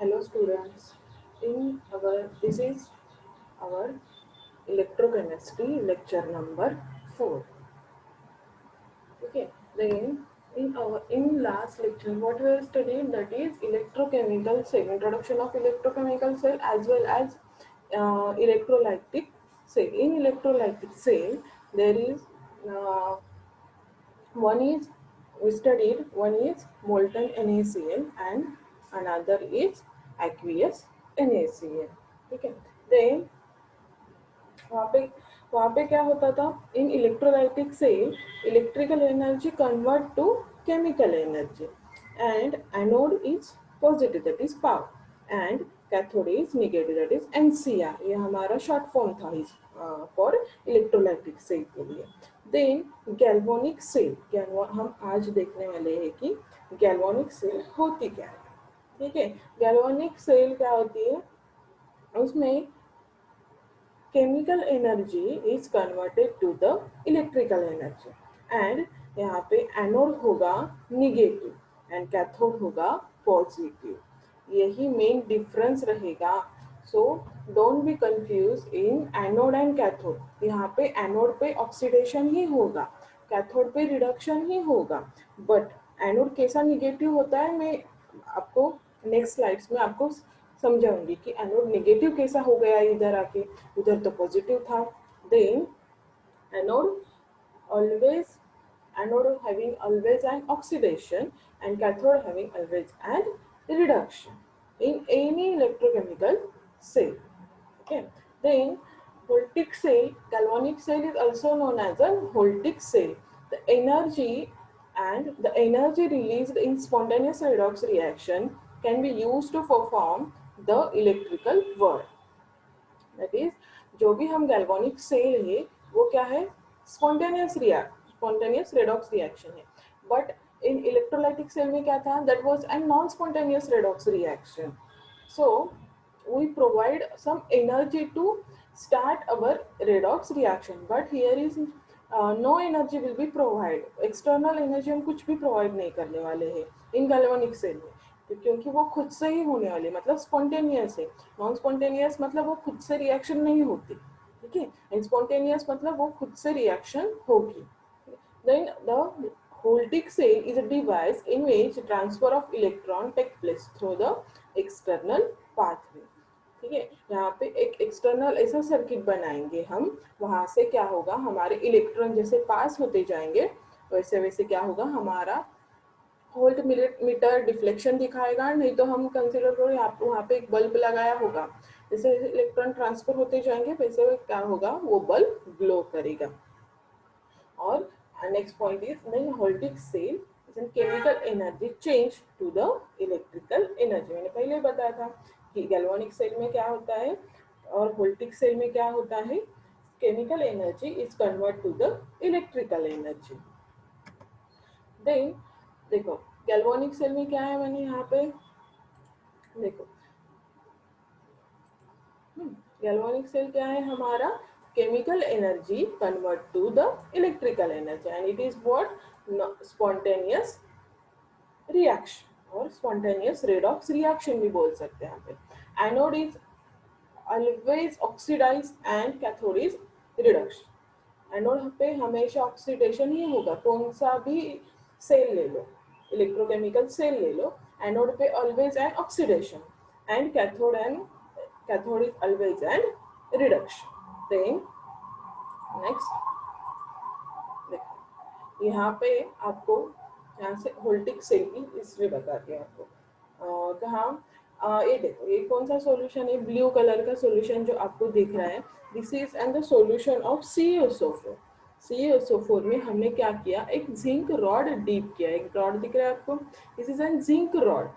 Hello students, this is our electrochemistry lecture number 4. Okay, then in last lecture what we have studied, that is electrochemical cell, introduction of electrochemical cell as well as electrolytic cell. In electrolytic cell there is uh, one is we studied, one is molten NaCl and another is aqueous NaCl. ठीक है, then वहाँ पे वहाँ पे क्या होता था, in electrolytic से electrical energy convert to chemical energy and anode is positive that is power and cathode is negative that is NCR. ये हमारा शॉर्ट फॉर्म था इस फॉर इलेक्ट्रोलाइटिक सेल के लिए. देन गैल्वेनिक सेल, हम आज देखने वाले हैं कि गैल्वेनिक सेल होती क्या है. ठीक है, गैल्वेनिक सेल क्या होती है, उसमें chemical energy is converted to the electrical energy and यहाँ पे एनोड होगा निगेटिव एंड कैथोड होगा पॉजिटिव. यही मेन डिफरेंस रहेगा. So don't be confuse in anode and cathode. यहाँ पे एनोड पे ऑक्सीडेशन ही होगा, कैथोड पे रिडक्शन ही होगा. बट एनोड कैसा निगेटिव होता है मैं आपको नेक्स्ट स्लाइड्स में आपको समझाऊंगी कि एनोड नेगेटिव कैसा हो गया इधर आके, उधर तो पॉजिटिव था. Then anode always anode having always an oxidation and cathode having always an reduction in any electrochemical cell. Okay, then Voltaic cell, galvanic cell is also known as a Voltaic cell. The energy the energy released in spontaneous redox reaction can be used to perform the electrical work. That is जो भी हम galvanic cell है वो क्या है, spontaneous redox reaction है. But in electrolytic cell में क्या था, that was an non spontaneous redox reaction. So we provide some energy to start our redox reaction, but here is no energy will be provided. external energy हम कुछ भी provide नहीं करने वाले हैं इन galvanic cell में, क्योंकि वो खुद से ही होने वाली, मतलब स्पॉन्टेनियस है. नॉन स्पॉन्टेनियस मतलब वो खुद से रिएक्शन नहीं होती. ठीक है, एंड स्पॉन्टेनियस मतलब वो खुद से रिएक्शन होगी. Then the Voltaic cell is a device in which transfer of electron take place through the external pathway. ठीक है, यहाँ पे एक एक्सटर्नल ऐसा सर्किट बनाएंगे हम, वहां से क्या होगा, हमारे इलेक्ट्रॉन जैसे पास होते जाएंगे वैसे वैसे क्या होगा, हमारा वोल्ट मीटर डिफ्लेक्शन दिखाएगा. नहीं तो हम कंसिडर करो वहाँ पे एक बल्ब लगाया होगा, जैसे इलेक्ट्रॉन ट्रांसफर होते जाएंगे वैसे क्या होगा, वो बल्ब ग्लो करेगा. और next point is then Voltaic cell chemical energy change to the electrical energy. मैंने पहले बताया था कि गैल्वेनिक सेल में क्या होता है और Voltaic सेल में क्या होता है, chemical energy is convert to the electrical energy. Then देखो गैल्वेनिक सेल में क्या है, मैंने यहाँ पे देखो गैल्वेनिक सेल क्या है हमारा, chemical energy convert to the electrical energy and it is what, spontaneous reaction और spontaneous redox reaction भी बोल सकते हैं यहाँ पे. Anode is always oxidized and cathode is reduction. Anode पे हमेशा ऑक्सीडेशन ही होगा, कौन सा भी सेल ले लो, इलेक्ट्रोकेमिकल सेल ले लो, एनोड पे always an oxidation and cathode is always an reduction. Then next देखो यहाँ पे आपको यहाँ से Voltaic सेल की हिस्ट्री बताती है आपको. कहाँ ये देखो, ये कौन सा सॉल्यूशन है, ब्लू कलर का सॉल्यूशन जो आपको दिख रहा है, this is and the solution of CaSO4. CaSO4 में हमने क्या किया, एक जिंक रॉड डीप किया. एक रॉड दिख रहा है आपको, this is N zinc rod.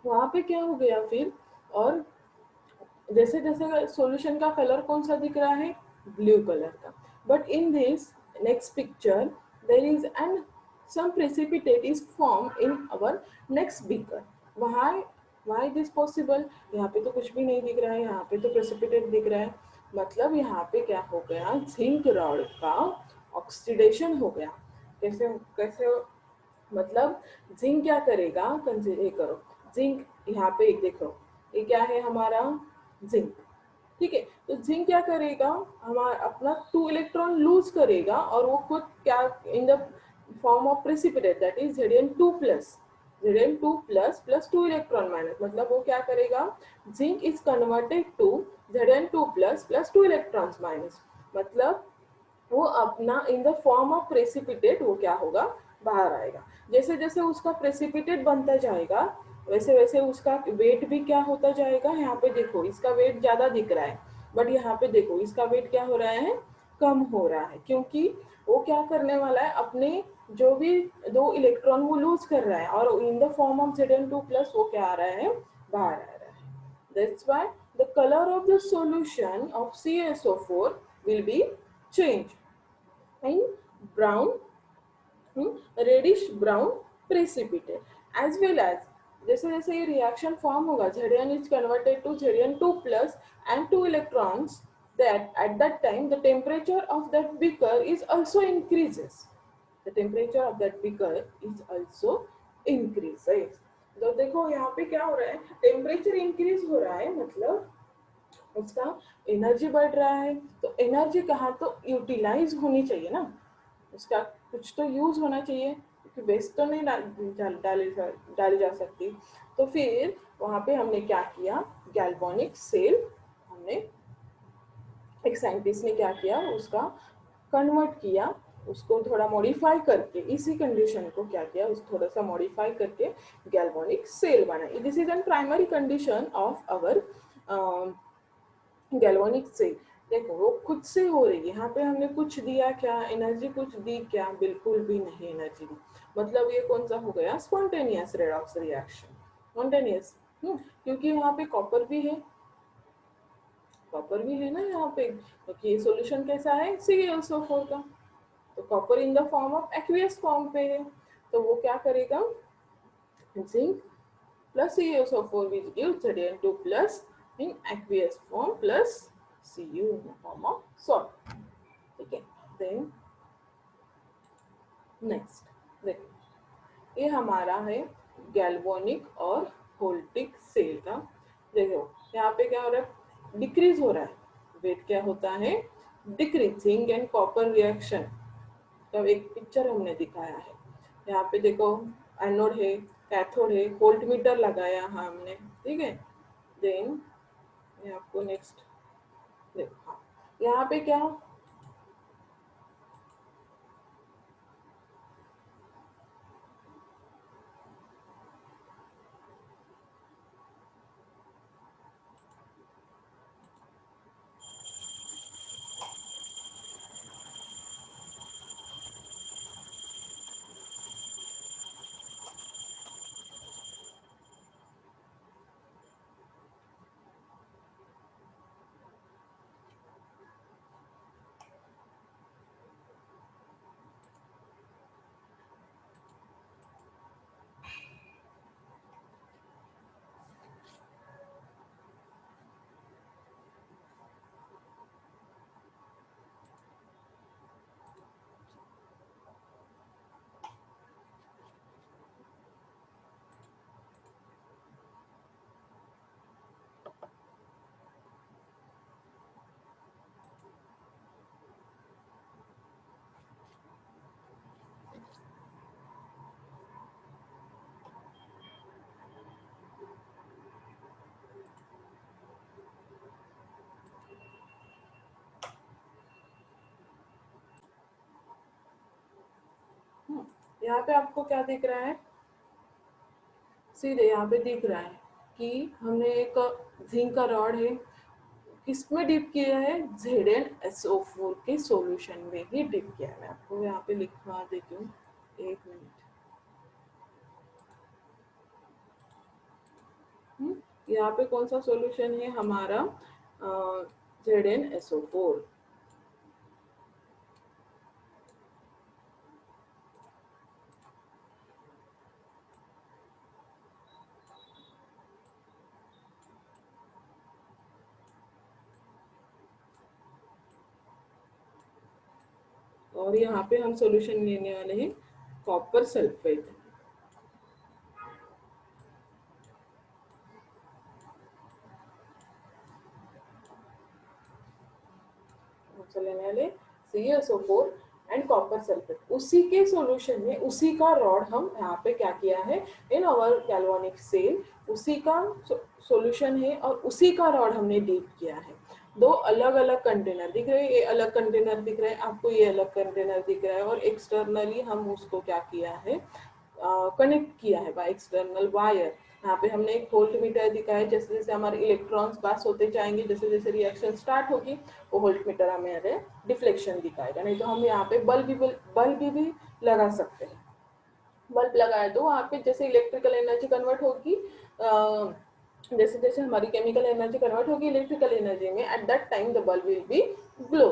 वहां पे क्या हो गया फिर, और जैसे जैसे सॉल्यूशन का कलर कौन सा दिख रहा है, ब्लू कलर का. But in this next picture there is an some precipitate is formed in our next beaker. why this possible, यहाँ पे तो कुछ भी नहीं दिख रहा है, यहाँ पे तो precipitate दिख रहा है, मतलब यहाँ पे क्या हो गया, जिंक रॉड का ऑक्सीडेशन हो गया. कैसे कैसे मतलब जिंक क्या करेगा, कंसीडर करो जिंक यहाँ पे एक देखो, ये क्या है हमारा जिंक, ठीक है। तो जिंक क्या करेगा, हमारा अपना 2 इलेक्ट्रॉन लूज करेगा और वो खुद क्या in the form of precipitate that is Zn2 plus, Zn2 plus plus 2 electron minus, मतलब वो क्या करेगा, zinc is converted to Zn2 plus plus 2 electrons minus, मतलब वो अपना in the form of precipitate वो क्या होगा, बाहर आएगा। जैसे जैसे उसका प्रेसिपिटेट बनता जाएगा वैसे वैसे उसका वेट भी क्या होता जाएगा। यहाँ पे देखो इसका वेट ज्यादा दिख रहा है, बट यहाँ पे देखो इसका वेट क्या हो रहा है, कम हो रहा है, क्योंकि वो क्या करने वाला है, अपने जो भी 2 इलेक्ट्रॉन वो लूज कर रहा है और इन the form of Zn2 plus वो क्या आ रहा है, बाहर आ रहा है। That's why the color of the solution of CaSO4 will be changed in brown, reddish brown precipitate, as well as जैसे जैसे ये रिएक्शन फॉर्म होगा Zn is converted to Zn2 plus and 2 electrons, that at that time the temperature of that beaker is also increases, the temperature of that beaker is also increases। तो देखो यहाँ पे क्या हो रहा है, टेम्परेचर इंक्रीज हो रहा है, मतलब उसका एनर्जी बढ़ रहा है। तो एनर्जी कहाँ तो यूटिलाइज होनी चाहिए ना, उसका कुछ तो यूज होना चाहिए, क्योंकि वेस्ट तो नहीं डाली जा सकती। तो फिर वहां पे हमने क्या किया, गैल्वेनिक सेल, हमने एक साइंटिस्ट ने क्या किया, उसका कन्वर्ट किया, उसको थोड़ा मॉडिफाई करके, इसी कंडीशन को क्या किया, उस थोड़ा सा मॉडिफाई करके गैल्वेनिक सेल बनाई। This is an primary condition of our galvanic cell. देखो वो खुद से हो रही है, यहाँ पे हमने कुछ दिया क्या, एनर्जी कुछ दी क्या, बिल्कुल भी नहीं एनर्जी दी, मतलब ये कौन सा हो गया, स्पॉन्टेनियस रेडॉक्स रिएक्शन, स्पॉन्टेनियस। क्योंकि यहाँ पे कॉपर भी है, कॉपर भी है ना यहाँ पे, क्योंकि ये सॉल्यूशन कैसा है, CaSO4 का, तो copper in the form of aqueous form पे है, तो वो क्या करेगा, zinc plus CaSO4 which gives Zn2 plus in aqueous form plus Cu in the form of salt, ठीक है। देन नेक्स्ट देखो, ये हमारा है गैल्वेनिक और वोल्टिक सेल का। देखो यहाँ पे क्या हो रहा है, डिक्रीज हो रहा है, वेट क्या होता है, डिक्रीजिंग एंड कॉपर रिएक्शन, तब एक पिक्चर हमने दिखाया है। यहाँ पे देखो एनोड है, कैथोड है, वोल्ट मीटर लगाया है हमने, ठीक है। देन मैं आपको नेक्स्ट देखो, हाँ यहाँ पे क्या, यहाँ पे आपको क्या दिख रहा है, सीधे यहाँ पे दिख रहा है कि हमने एक जिंक का रॉड है, किसमें डिप किया है, ZnSO4 के सॉल्यूशन में ही डिप किया है। मैं आपको यहाँ पे लिखवा देती हूँ, एक मिनट। यहाँ पे कौन सा सॉल्यूशन है हमारा, ZnSO4, और यहाँ पे हम सॉल्यूशन लेने वाले हैं कॉपर सल्फेट। ऑक्सीजन लेने वाले CaSO4 एंड कॉपर सल्फेट। उसी के सॉल्यूशन में उसी का रॉड हम यहाँ पे क्या किया है इन आवर गैल्वेनिक सेल, उसी का सॉल्यूशन है और उसी का रॉड हमने डीप किया है। दो अलग अलग कंटेनर दिख रहे हैं, ये अलग कंटेनर दिख रहा है आपको, ये अलग कंटेनर दिख रहा है, और एक्सटर्नली हम उसको क्या किया है कनेक्ट किया है बाय एक्सटर्नल वायर। यहाँ पे हमने एक वोल्ट मीटर दिखाया है, जैसे जैसे हमारे इलेक्ट्रॉन्स पास होते जाएंगे, जैसे जैसे रिएक्शन स्टार्ट होगी वो वोल्ट मीटर हमें डिफ्लेक्शन दिखाएगा। नहीं तो हम यहाँ पे बल्ब भी लगा सकते हैं। बल्ब लगाए तो वहाँ पे जैसे इलेक्ट्रिकल एनर्जी कन्वर्ट होगी, जैसे जैसे हमारी केमिकल एनर्जी कन्वर्ट होगी इलेक्ट्रिकल एनर्जी में, at that time the bulb will be glow.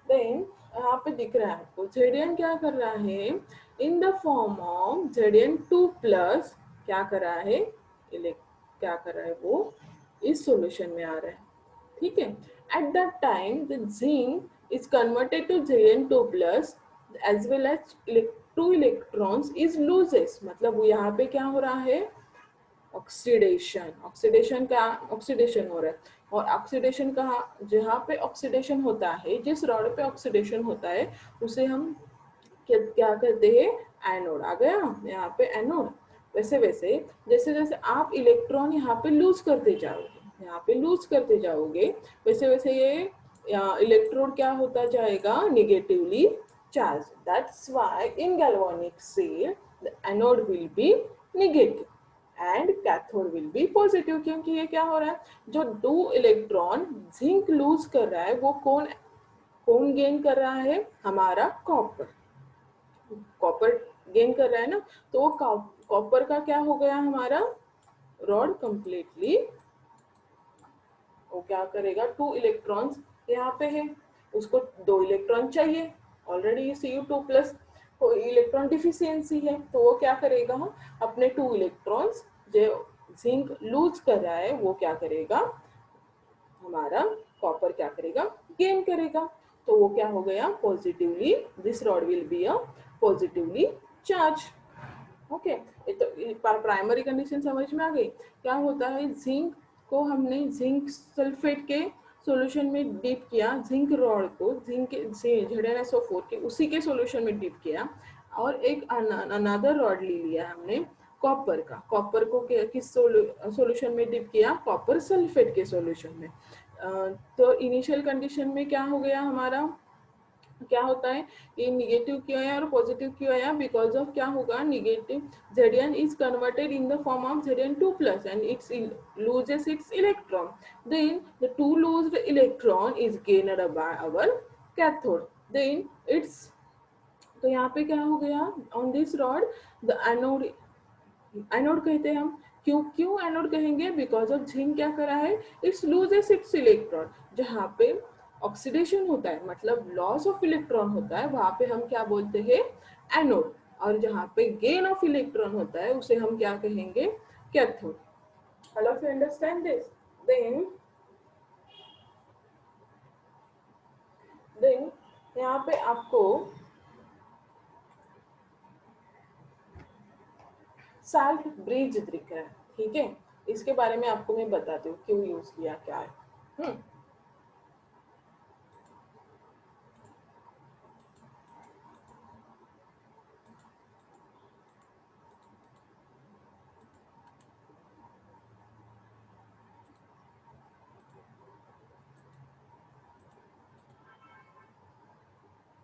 Then यहाँ पे दिख रहा है आपको Zn क्या कर रहा है इन the form of Zn2 plus, क्या कर रहा है क्या कर रहा है वो इस सॉल्यूशन में आ रहा है, ठीक है। At that time the zinc is converted to Zn2 plus as well as two electrons is loses, मतलब वो यहाँ पे क्या हो रहा है ऑक्सीडेशन, ऑक्सीडेशन हो रहा है। और ऑक्सीडेशन का जहाँ पे ऑक्सीडेशन होता है, जिस रॉड पे ऑक्सीडेशन होता है उसे हम क्या कहते हैं एनोड। आ गया यहाँ पे एनोड। वैसे वैसे जैसे जैसे आप इलेक्ट्रॉन यहाँ पे लूज करते जाओगे, यहाँ पे लूज करते जाओगे, वैसे वैसे ये इलेक्ट्रोड क्या होता जाएगा negatively charge. That's why in galvanic cell the anode will be negative and cathode will be positive. क्योंकि ये क्या हो रहा है, जो दो इलेक्ट्रॉन जिंक लूज कर रहा है वो कौन कौन गेन कर रहा है, हमारा कॉपर। कॉपर गेन कर रहा है ना, तो वो कॉपर का क्या हो गया हमारा रॉड कंप्लीटली, वो क्या करेगा टू इलेक्ट्रॉन्स यहाँ पे है, उसको दो इलेक्ट्रॉन चाहिए, already Cu2 plus electron deficiency है, तो वो क्या करेगा अपने टू इलेक्ट्रॉन्स जो जिंक लूज कर रहा है वो क्या करेगा हमारा कॉपर क्या करेगा गेन करेगा। तो वो क्या हो गया positively, this rod will be a positively charge. Okay, ये तो प्राइमरी कंडीशन समझ में आ गई। क्या होता है जिंक को हमने जिंक सल्फेट के सॉल्यूशन में डिप किया, जिंक रॉड को जिंक से ZnSO4 के उसी के सॉल्यूशन में डिप किया, और एक अनदर रॉड ले लिया हमने कॉपर का, कॉपर को किस सॉल्यूशन में डिप किया कॉपर सल्फेट के सॉल्यूशन में। तो इनिशियल कंडीशन में क्या हो गया हमारा, क्या होता है ये निगेटिव क्यों है और पॉजिटिव क्यों है, बिकॉज ऑफ क्या होगा negative Zn is converted in the form of Zn2 plus and it's loses its electron, then the two loosed electron is gained by our cathode, then it's, तो यहाँ पे क्या हो गया on this rod the anode, anode कहते हैं हम, क्यों क्यों एनोड कहेंगे, बिकॉज ऑफ जिंक क्या करा है इट्स लूजेस इट्स इलेक्ट्रॉन। जहाँ पे ऑक्सीडेशन होता है मतलब लॉस ऑफ इलेक्ट्रॉन होता है वहां पे हम क्या बोलते हैं एनोड, और जहाँ पे गेन ऑफ इलेक्ट्रॉन होता है उसे हम क्या कहेंगे cathode. All of you understand this. Then then यहाँ पे आपको साल्ट ब्रिज दिख रहा है, ठीक है, इसके बारे में आपको मैं बताती हूँ क्यों यूज किया क्या है।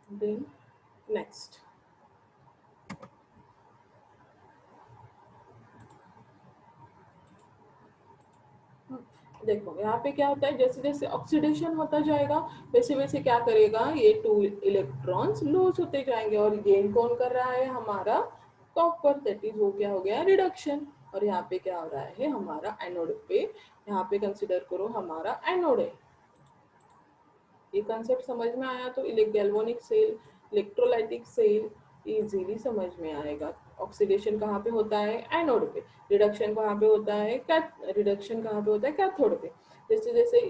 देन नेक्स्ट देखो यहाँ पे क्या होता है, जैसे जैसे ऑक्सीडेशन होता जाएगा वैसे वैसे क्या करेगा ये टू इलेक्ट्रॉन्स लूज होते जाएंगे, और गेन कौन कर रहा है हमारा कॉपर, दैट इज वो क्या हो गया रिडक्शन। और यहाँ पे क्या हो रहा है हमारा एनोड पे, यहाँ पे कंसिडर करो हमारा एनोड है। ये कंसेप्ट समझ में आया तो galvanic cell electrolytic cell easily समझ में आएगा। ऑक्सीडेशन कहाँ पे होता है एनोड पे, रिडक्शन कहाँ पे होता है रिडक्शन कहाँ पे होता है कैथोड पे। जैसे जैसे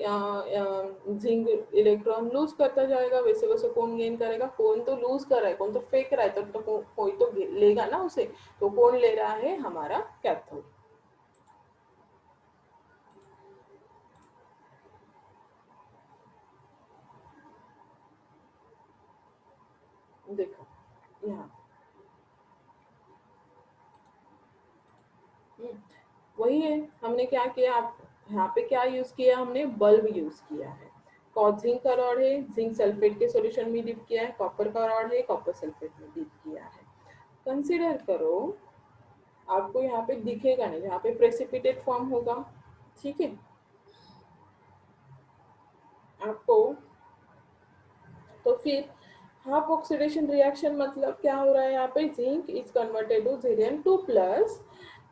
जिंक इलेक्ट्रॉन लूज करता जाएगा वैसे वैसे कौन गेन करेगा, कौन तो लूज कर रहा है कौन तो फेंक रहा है, तो कोई तो लेगा ना उसे, तो कौन ले रहा है हमारा कैथोड। हम्म, वही है, हमने क्या किया, आप यहाँ पे क्या यूज किया, हमने बल्ब यूज किया है। जिंक का रॉड है, जिंक सल्फेट के सॉल्यूशन में डिप किया है, कॉपर का रॉड है, कॉपर सल्फेट में डिप किया है। कंसिडर करो, आपको यहाँ पे दिखेगा नहीं, यहाँ पे प्रेसिपिटेट फॉर्म होगा, ठीक है। आपको तो फिर हाफ ऑक्सीडेशन रिएक्शन मतलब क्या हो रहा है, यहाँ पे zinc is converted to Zn2 plus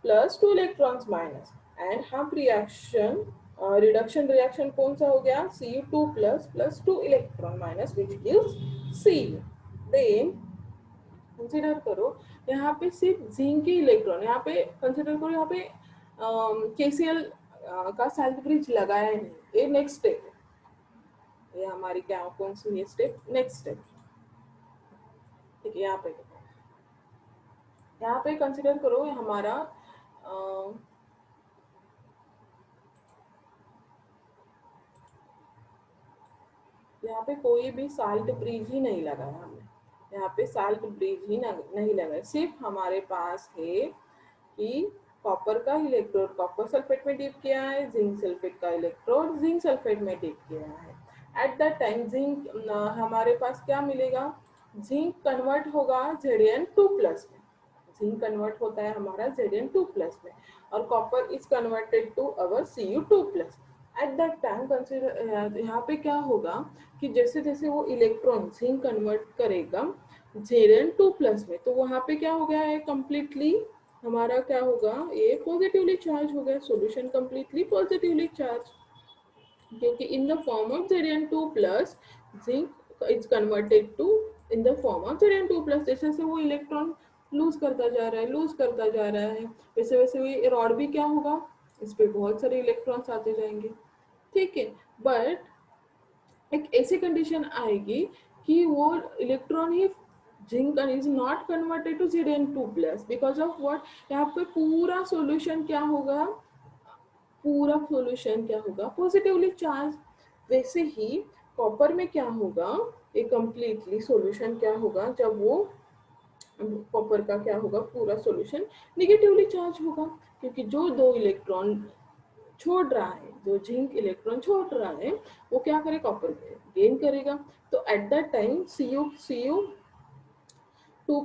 plus 2 electrons minus, and half reaction reduction reaction कौन सा हो गया, Cu2 plus plus 2 electron minus which gives Cu। Then consider करो, यहाँ पे सिर्फ जिंक के इलेक्ट्रॉन, यहाँ पे कंसिडर करो, यहाँ पे KCl का सेल्फ ब्रिज लगाया है नहीं, ये नेक्स्ट स्टेप है, ये हमारी क्या कौन सी है स्टेप, नेक्स्ट स्टेप, ठीक है। यहाँ पे देखो, यहाँ पे कंसिडर करो हमारा यहाँ पे कोई भी साल्ट ब्रिज ही नहीं लगाया हमने, यहाँ पे साल्ट ब्रिज ही नहीं लगाया, सिर्फ हमारे पास है कि कॉपर का इलेक्ट्रोड कॉपर सल्फेट में डिप किया है, जिंक सल्फेट का इलेक्ट्रोड जिंक सल्फेट में डिप किया है। एट दैट टाइम जिंक हमारे पास क्या मिलेगा, जिंक कन्वर्ट होगा Zn2 प्लस में, जिंक कन्वर्ट होता है हमारा Zn2 प्लस में, और copper is converted to our Cu2 plus. At that time consider यहाँ पे क्या होगा कि जैसे जैसे वो इलेक्ट्रॉन जिंक कन्वर्ट करेगा Zn2 प्लस में, तो वहां पे क्या हो गया है, कंप्लीटली हमारा क्या होगा, ये पॉजिटिवली चार्ज हो गया, सॉल्यूशन कंप्लीटली पॉजिटिवली चार्ज, क्योंकि in the form of Zn2 plus zinc is converted to in the form of Zn2 plus, जैसे जैसे वो इलेक्ट्रॉन लूज करता जा रहा है, लूज करता जा रहा है, वैसे वैसे वो रॉड भी क्या होगा, इस पे बहुत सारे इलेक्ट्रॉन्स आते जाएंगे, ठीक है। बट एक ऐसी कंडीशन आएगी कि वो इलेक्ट्रॉन ही zinc is not converted to Zn2 plus, because of what, यहाँ पे पूरा सॉल्यूशन क्या होगा, पूरा सॉल्यूशन क्या होगा, पॉजिटिवली चार्ज। वैसे ही कॉपर में क्या होगा, एक कंप्लीटली सॉल्यूशन क्या होगा, जब वो कॉपर का क्या होगा, पूरा सॉल्यूशन निगेटिवली चार्ज होगा, क्योंकि जो दो इलेक्ट्रॉन छोड़ रहा है, जो जिंक इलेक्ट्रॉन छोड़ रहा है, वो क्या करे, कॉपर गेन करेगा। तो eight that time Cu2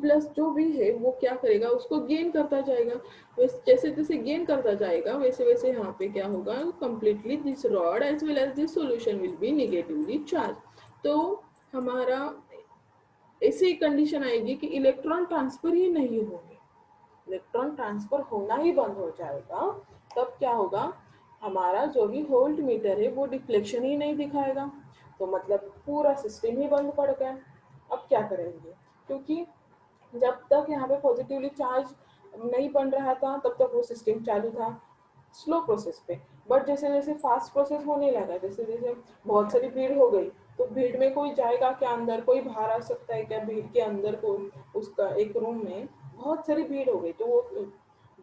plus जो भी है वो क्या करेगा, उसको गेन करता जाएगा, जैसे जैसे गेन करता जाएगा वैसे वैसे यहाँ पे क्या होगा, completely this rod as well as this solution will be negatively charge. तो हमारा ऐसी कंडीशन आएगी कि इलेक्ट्रॉन ट्रांसफर ही नहीं होंगे, इलेक्ट्रॉन ट्रांसफर होना ही बंद हो जाएगा। तब क्या होगा, हमारा जो भी वोल्ट मीटर है वो डिफ्लेक्शन ही नहीं दिखाएगा, तो मतलब पूरा सिस्टम ही बंद पड़ गया। अब क्या करेंगे, क्योंकि जब तक यहाँ पे पॉजिटिवली चार्ज नहीं बन रहा था तब तक वो सिस्टम चालू था स्लो प्रोसेस पे, बट जैसे जैसे फास्ट प्रोसेस होने लगा, जैसे जैसे बहुत सारी भीड़ हो गई, तो भीड़ में कोई जाएगा क्या अंदर, कोई बाहर आ सकता है क्या भीड़ के अंदर, को उसका एक रूम में बहुत सारी भीड़ हो गई, तो वो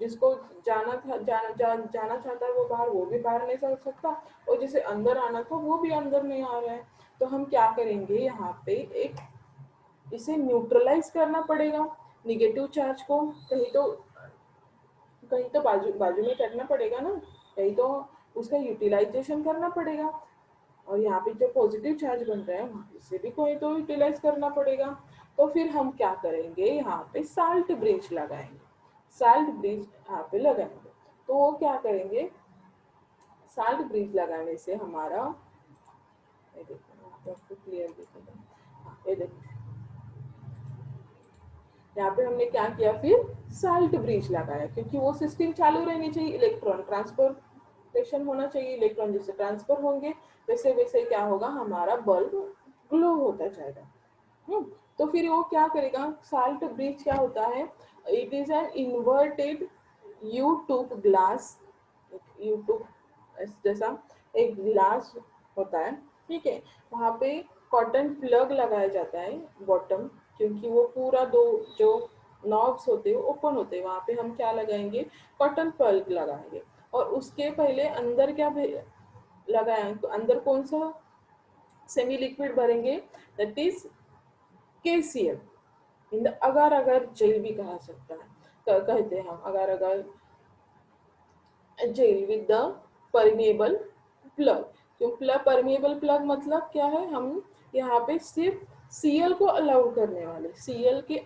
जिसको जाना था जाना चाहता है वो बाहर, वो भी बाहर नहीं जा सकता, और जिसे अंदर आना था वो भी अंदर नहीं आ रहा है। तो हम क्या करेंगे, यहाँ पे एक इसे न्यूट्रलाइज करना पड़ेगा, निगेटिव चार्ज को कहीं तो बाजू बाजू में करना पड़ेगा ना, कहीं तो उसका यूटिलाइजेशन करना पड़ेगा, और यहाँ पे जो पॉजिटिव चार्ज बन रहा है वहाँ से भी कोई तो यूटिलाइज करना पड़ेगा। तो फिर हम क्या करेंगे, यहाँ पे साल्ट ब्रिज लगाएंगे, साल्ट ब्रिज यहाँ पे लगाएंगे। तो वो क्या करेंगे, साल्ट ब्रिज लगाने से हमारा, ये देखो यहाँ पे आपको क्लियर दिखेगा, हाँ, ये देखो यहाँ पे हमने क्या किया, फिर साल्ट ब्रिज लगाया, क्योंकि वो सिस्टम चालू रहनी चाहिए, इलेक्ट्रॉन ट्रांसपोर्टेशन होना चाहिए, इलेक्ट्रॉन जैसे ट्रांसफर होंगे वैसे वैसे क्या होगा, हमारा बल्ब ग्लो होता जाएगा। तो फिर वो क्या करेगा, साल्ट ब्रिज क्या होता है, it is an inverted you tube glass, you tube जैसा एक ग्लास होता है, ठीक है। वहाँ पे कॉटन प्लग लगाया जाता है बॉटम, क्योंकि वो पूरा दो जो नॉब्स होते हैं ओपन होते हैं, वहाँ पे हम क्या लगाएंगे, कॉटन प्लग लगाएंगे, और उसके पहले अंदर क्या लगाए, तो अंदर कौन सा सेमी लिक्विड भरेंगे, that is KCl, in the अगर अगर जेल भी कहा सकता है, कहते हैं हम अगर अगर gel with the permeable plug. क्यों प्लग परमेबल प्लग मतलब क्या है, हम यहाँ पे सिर्फ Cl को अलाउड करने वाले,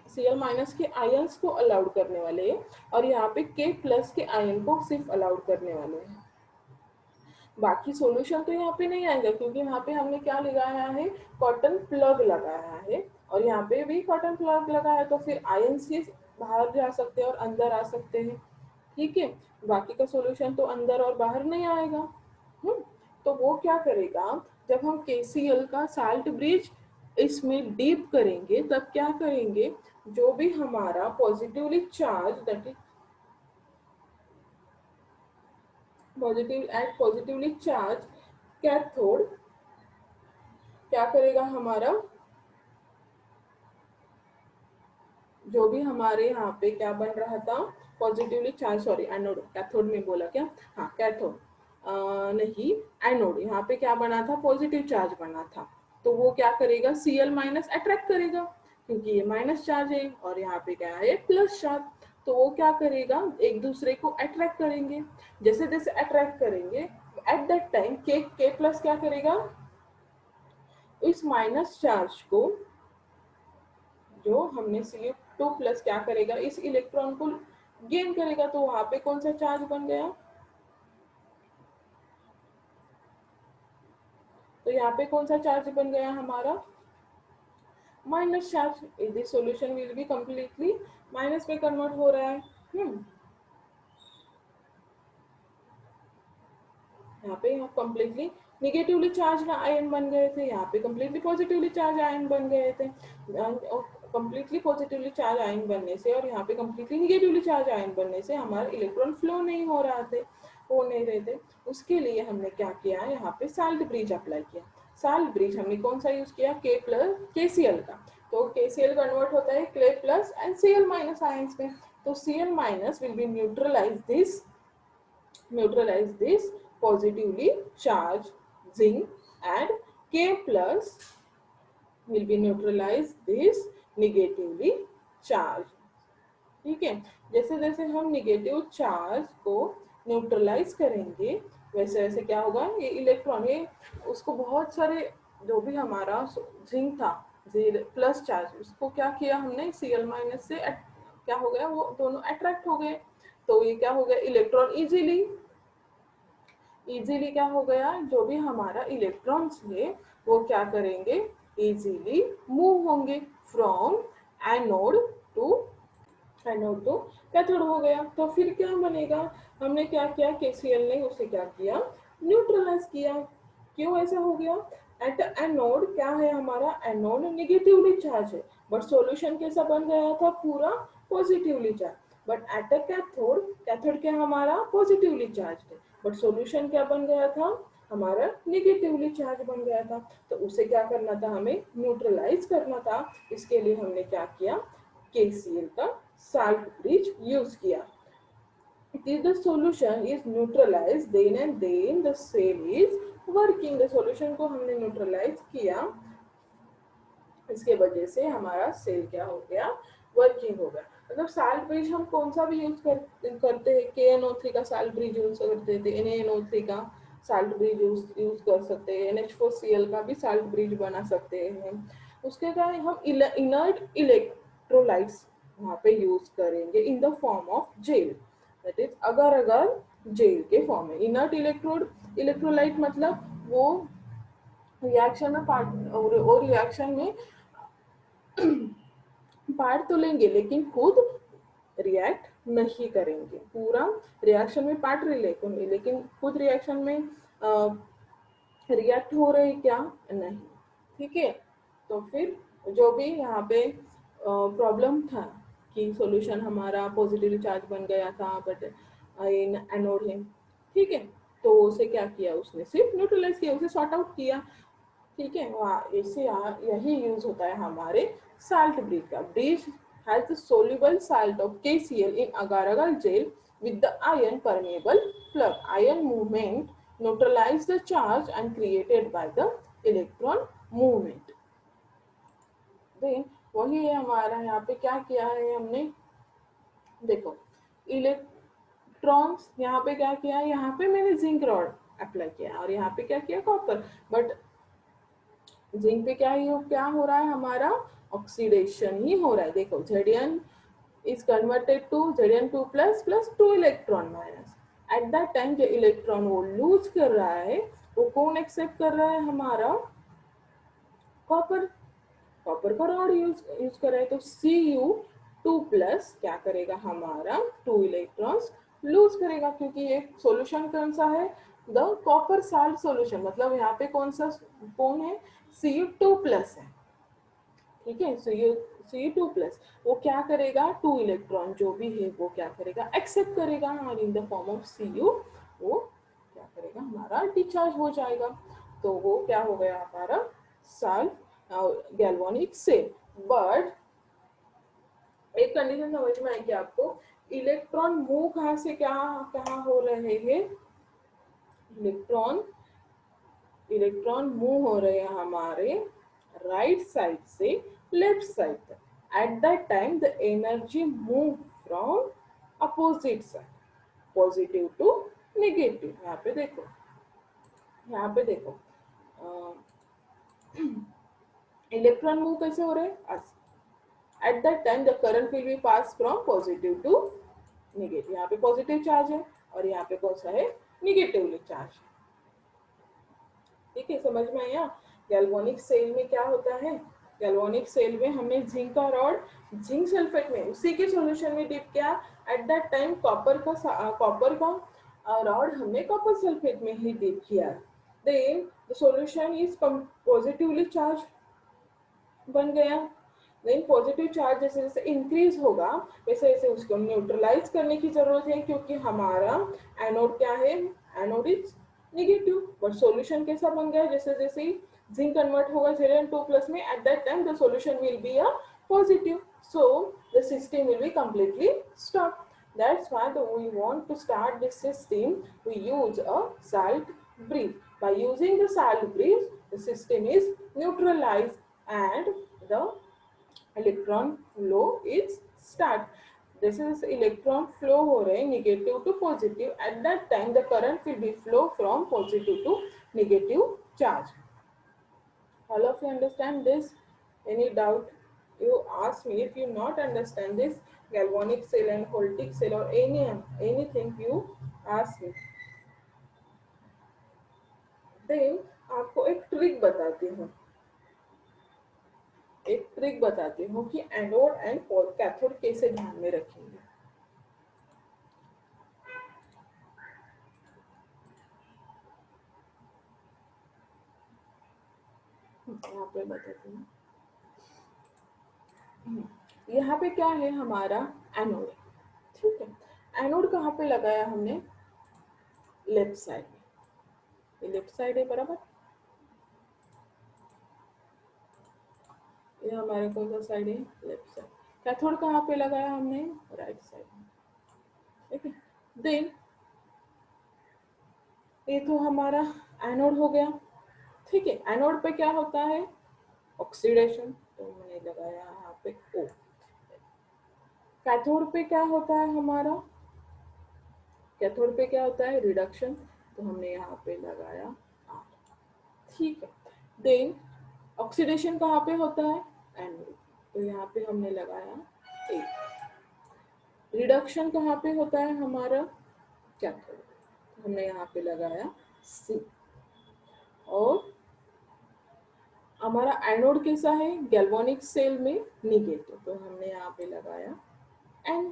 Cl माइनस के आयंस को अलाउड करने वाले हैं, और यहाँ पे K प्लस के आयन को सिर्फ अलाउड करने वाले हैं। बाकी सॉल्यूशन तो यहाँ पे नहीं आएगा, क्योंकि यहाँ पे हमने क्या लगाया है, कॉटन प्लग लगाया है, और यहाँ पे भी कॉटन प्लग लगा है, तो फिर आयन से बाहर जा सकते हैं और अंदर आ सकते हैं। ठीक है, बाकी का सॉल्यूशन तो अंदर और बाहर नहीं आएगा। हम्म तो वो क्या करेगा, जब हम KCl का साल्ट ब्रिज इसमें डीप करेंगे, तब क्या करेंगे, जो भी हमारा positively charge, that is positively charge cathode क्या करेगा, हमारा जो भी हमारे यहाँ पे क्या बन रहा था, positively charge, sorry anode, cathode में बोला क्या, हाँ कैथोड नहीं, एनोड, यहाँ पे क्या बना था, पॉजिटिव चार्ज बना था, तो वो क्या करेगा, Cl माइनस अट्रैक्ट करेगा, क्योंकि ये माइनस चार्ज है और यहाँ पे क्या है, प्लस चार्ज, तो वो क्या करेगा, एक दूसरे को अट्रैक्ट करेंगे। जैसे जैसे अट्रैक्ट करेंगे, एट दैट टाइम के प्लस क्या करेगा, इस माइनस चार्ज को, जो हमने Cu2 प्लस क्या करेगा, इस इलेक्ट्रॉन को गेन करेगा, तो वहां पे कौन सा चार्ज बन गया, तो यहाँ पे कौन सा चार्ज बन गया हमारा, minus charge. This solution will be completely minus में कन्वर्ट हो रहा है। यहाँ पे हम कंप्लीटली निगेटिवली चार्ज आयन बन गए थे, यहाँ पे कंप्लीटली पॉजिटिवली चार्ज आयन बन गए थे। कंप्लीटली पॉजिटिवली चार्ज आयन बनने से और यहाँ पे कंप्लीटली निगेटिवली चार्ज आयन बनने से हमारे इलेक्ट्रॉन फ्लो नहीं हो रहा थे, हो नहीं रहे थे। उसके लिए हमने क्या किया, यहाँ पे साल्ट ब्रिज अप्लाई किया। साल्ट ब्रिज हमने कौन सा यूज किया, के प्लस KCl का, तो KCl कन्वर्ट होता है K plus and Cl minus ions में, तो Cl minus will be neutralize this positively charged zinc, and K plus will be neutralize this negatively charged। ठीक है, जैसे जैसे हम निगेटिव चार्ज को न्यूट्रलाइज करेंगे, वैसे वैसे क्या होगा, ये इलेक्ट्रॉन, ये उसको बहुत सारे, जो भी हमारा जिंक था प्लस चार्ज, उसको क्या किया हमने, Cl माइनस से क्या हो गया, वो दोनों अट्रैक्ट हो गए, तो ये क्या हो गया, इलेक्ट्रॉन इजीली क्या हो गया, जो भी हमारा इलेक्ट्रॉन्स है वो क्या करेंगे, इजीली मूव होंगे फ्रॉम एनोड टू कैथोड हो गया। तो फिर क्या बनेगा, हमने क्या किया, KCl ने उसे क्या किया, न्यूट्रलाइज किया। क्यों ऐसा हो गया, एट एनोड क्या है हमारा, एनोड निगेटिवली चार्ज है, बट सॉल्यूशन कैसा बन गया था, पूरा positively charge. But at a cathode, cathode क्या हमारा पॉजिटिवली चार्ज है, बट सॉल्यूशन क्या बन गया था, हमारा निगेटिवली चार्ज बन गया था। तो उसे क्या करना था, हमें न्यूट्रलाइज करना था। इसके लिए हमने क्या किया, KCl का salt bridge use किया। If the solution is neutralized, then and then the cell is working। the solution को हमने neutralize किया, इसके वजह से हमारा सेल क्या हो गया, वर्किंग हो गया। मतलब साल्ट ब्रिज हम कौन सा भी करते हैं, KNO3 का साल्ट ब्रिज यूज करते थे, NaNO3 का साल्ट ब्रिज यूज कर सकते हैं, NH4Cl का भी साल्ट ब्रिज बना सकते हैं। उसके कारण हम इनर्ट इलेक्ट्रोलाइट्स वहाँ पे यूज करेंगे in the form of gel, that is अगर अगर जेल के फॉर्म में। इनर्ट इलेक्ट्रोलाइट मतलब वो रिएक्शन में पार्ट, और रिएक्शन में पार्ट तो लेंगे लेकिन खुद रिएक्ट नहीं करेंगे, पूरा रिएक्शन में पार्ट ले लेंगे लेकिन खुद रिएक्शन में रिएक्ट हो रहे क्या, नहीं। ठीक है, तो फिर जो भी यहाँ पे प्रॉब्लम था कि सॉल्यूशन हमारा पॉजिटिव चार्ज बन गया था बट इन एनोड है, ठीक है, तो उसे क्या किया, उसने सिर्फ न्यूट्रलाइज किया, उसे सॉर्ट आउट किया। ठीक है, इससे यही यूज होता है हमारे साल्ट ब्रिज का। Bridge has the soluble salt of KCl in agar agar gel with the ion permeable plug। ion movement neutralize the charge and created by the electron movement। Then वही है हमारा, यहाँ पे क्या किया है हमने, देखो इलेक्ट्रॉन्स, यहाँ पे क्या किया, यहाँ पे मैंने जिंक रॉड अप्लाई किया और यहाँ पे क्या किया, कॉपर। बट जिंक पे क्या हो रहा है हमारा, ऑक्सीडेशन ही हो रहा है। देखो Zn is converted to Zn2 plus 2 electron minus. Eight that time जो इलेक्ट्रॉन वो लूज कर रहा है वो कौन एक्सेप्ट कर रहा है, हमारा कॉपर। कॉपर का रॉड यूज कर रहे हैं, तो Cu2 प्लस क्या करेगा, हमारा 2 इलेक्ट्रॉन्स लूज करेगा, क्योंकि ये सॉल्यूशन कौन सा है, द कॉपर साल्ट सॉल्यूशन, मतलब यहाँ पे कौन है, Cu2 प्लस है। ठीक है, Cu2 प्लस वो क्या करेगा, 2 इलेक्ट्रॉन जो भी है वो क्या करेगा, एक्सेप्ट करेगा, और इन द फॉर्म ऑफ Cu वो क्या करेगा, हमारा डिस्चार्ज हो जाएगा। तो वो क्या हो गया हमारा साल्ट गैल्वानिक सेल। बट एक कंडीशन समझ में आएगी आपको, इलेक्ट्रॉन मूव कहाँ से कहाँ हो रहे हैं, इलेक्ट्रॉन इलेक्ट्रॉन मूव हो रहे हैं हमारे राइट साइड से लेफ्ट साइड तक। At that time the energy move from opposite side, positive to negative. यहाँ पे देखो इलेक्ट्रॉन मूव कैसे हो रहे हैं, at that time the current will be pass from positive to negative. यहाँ पे पॉजिटिव चार्ज है और यहाँ पे कौन सा है, निगेटिवली चार्ज है। ठीक है, समझ में आया। गैल्वानिक सेल में क्या होता है, गैल्वानिक सेल में हमने जिंक का रॉड जिंक सल्फेट में उसी के सॉल्यूशन में डिप किया। एट दैट टाइम कॉपर का रॉड हमने कॉपर सल्फेट में ही डिप किया। Then the solution is positively charge बन गया। देन पॉजिटिव चार्ज जैसे जैसे इंक्रीज होगा वैसे वैसे उसको न्यूट्रलाइज करने की जरूरत है, क्योंकि हमारा एनोड क्या है, anode is negative. But solution कैसा बन गया, जैसे जैसे जिंक कन्वर्ट होगा Zn2 प्लस में, at that time the solution will be a positive, so the system will be completely stopped. That's why we want to start this system. We use a salt breeze. By using the salt breeze, the system is neutralized and the electron flow is start. This is electron flow हो रहे negative to positive. At that time the current will be flow from positive to negative charge. All of you understand this? Any doubt? You ask me. If you not understand this galvanic cell and Holtic cell or anything, you ask me. Then आपको एक trick बताती हूँ, कि anode and cathode कैसे ध्यान में रखेंगे। यहाँ पे बताती हूँ। यहाँ पे क्या है हमारा एनोड, ठीक है। एनोड कहाँ पे लगाया हमने, लेफ्ट साइड में, ये लेफ्ट साइड है बराबर। ये हमारे कौन सा साइड है, लेफ्ट साइड। कैथोड कहाँ पे लगाया हमने, राइट साइड में, ठीक है। देन ये तो हमारा एनोड हो गया, ठीक है। एनोड पे क्या होता है, ऑक्सीडेशन, तो मैंने लगाया यहाँ पे O। कैथोड पे क्या होता है हमारा, कैथोड पे क्या होता है, रिडक्शन, तो हमने यहाँ पे लगाया R, ठीक है। देन ऑक्सीडेशन कहाँ पे होता है, एनोड, तो यहाँ पे हमने लगाया A। रिडक्शन कहाँ पे होता है हमारा, कैथोड, तो हमने यहाँ पे लगाया C। और हमारा एनोड कैसा है, गैल्वानिक सेल में निगेटिव, तो हमने यहाँ पे लगाया N।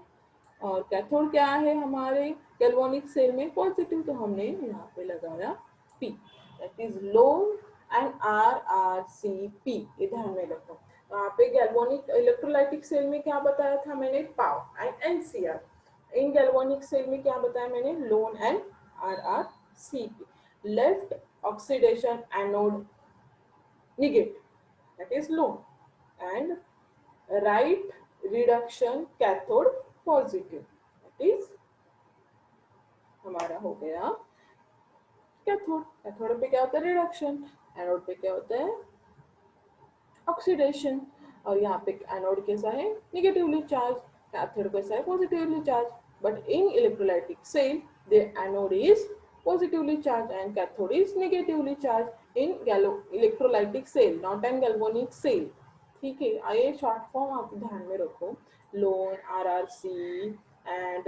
और कैथोड क्या है हमारे गैल्वानिक सेल में, पॉजिटिव, तो हमने यहाँ पे लगाया P। That is loan and RRCP, ये ध्यान में रखो। यहाँ पे गैल्वानिक इलेक्ट्रोलाइटिक सेल में क्या बताया था मैंने, पाव एंड NCR। इन गैल्वानिक सेल में क्या बताया मैंने, loan and RRCP। Left oxidation anode negative, that is low, and right reduction cathode positive, that is हमारा हो गया कैथोड। कैथोड पे क्या होता है, रिडक्शन, एनोड पे क्या होता है, ऑक्सीडेशन। और यहाँ पे एनोड कैसा है, निगेटिवली चार्ज, कैथोड कैसा है, positively charge. but in electrolytic cell the anode is positively charged and cathode is negatively charged in electrolytic cell, not an galvanic cell. ठीक है, आइए शॉर्ट फॉर्म आप ध्यान में रखो. Loan, RRC and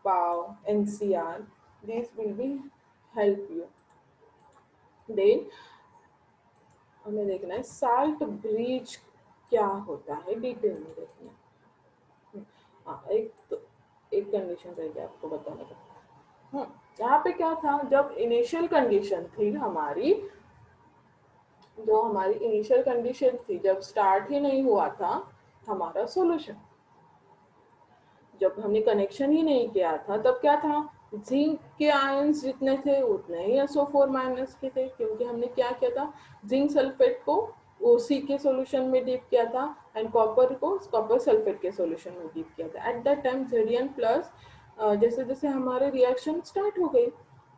POW, NCR, these will be help you. Then हमें देखना है साल्ट ब्रिज क्या होता है, डिटेल में देखना है. हाँ, एक कंडीशन रह गया आपको बताने का. यहाँ पे क्या था, जब इनिशियल कंडीशन थी हमारी, जो हमारी इनिशियल कंडीशन थी, जब स्टार्ट ही नहीं हुआ था हमारा सॉल्यूशन, जब हमने कनेक्शन ही नहीं किया था, तब क्या था, जिंक के आयंस जितने थे उतने ही SO4 माइनस के थे, क्योंकि हमने क्या किया था, जिंक सल्फेट को OC के सॉल्यूशन में डिप किया था एंड कॉपर को कॉपर सल्फेट के सॉल्यूशन में डिप किया था. Eight that time Zn plus, जैसे जैसे हमारे रिएक्शन स्टार्ट हो गई,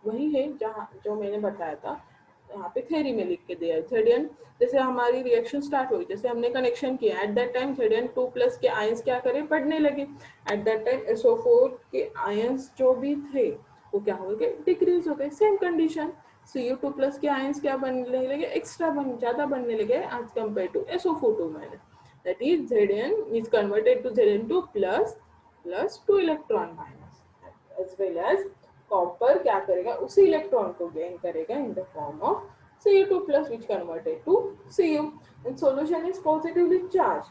वही है जहाँ जो मैंने बताया था, यहाँ पे थ्योरी में लिख के दिया है. Zn जैसे हमारी रिएक्शन स्टार्ट हुई, जैसे हमने कनेक्शन किया, at that time Zn2 plus के आयंस क्या करे, बढ़ने लगे. एट दैट टाइम SO4 के आयंस जो भी थे वो क्या हो गए, डिक्रीज हो गए. सेम कंडीशन, Cu2 प्लस के आयंस क्या बनने लगे, एक्स्ट्रा ज्यादा बनने लगे as compare to SO4 minus. That is Zn is converted to Zn2 plus 2 electron minus, as well as copper क्या करेगा, उसी इलेक्ट्रॉन को गेन करेगा in the form of Cu2 plus which converted to Cu, and solution is positively charged